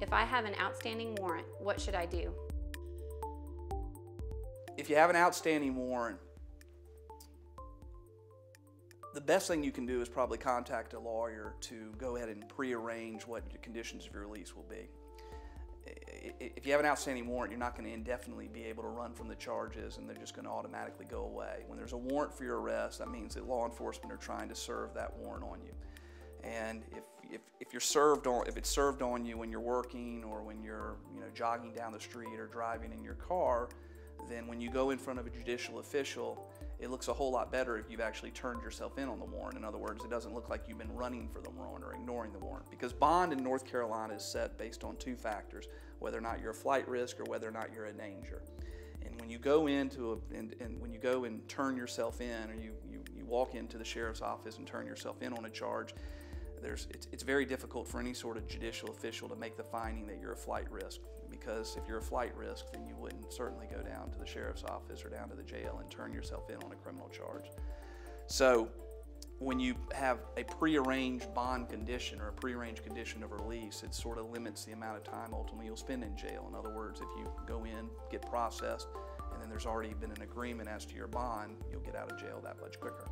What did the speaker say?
If I have an outstanding warrant, what should I do? If you have an outstanding warrant, the best thing you can do is probably contact a lawyer to go ahead and prearrange what the conditions of your release will be. If you have an outstanding warrant, you're not going to indefinitely be able to run from the charges and they're just going to automatically go away. When there's a warrant for your arrest, that means that law enforcement are trying to serve that warrant on you. And if it's served on you when you're working or when you're jogging down the street or driving in your car, then when you go in front of a judicial official, it looks a whole lot better if you've actually turned yourself in on the warrant. In other words, it doesn't look like you've been running for the warrant or ignoring the warrant. Because bond in North Carolina is set based on two factors, whether or not you're a flight risk or whether or not you're a danger. And when you go when you go and turn yourself in, or you walk into the sheriff's office and turn yourself in on a charge, it's very difficult for any sort of judicial official to make the finding that you're a flight risk, because if you're a flight risk, then you wouldn't certainly go down to the sheriff's office or down to the jail and turn yourself in on a criminal charge. So when you have a prearranged bond condition or a prearranged condition of release, it sort of limits the amount of time ultimately you'll spend in jail. In other words, if you go in, get processed, and then there's already been an agreement as to your bond, you'll get out of jail that much quicker.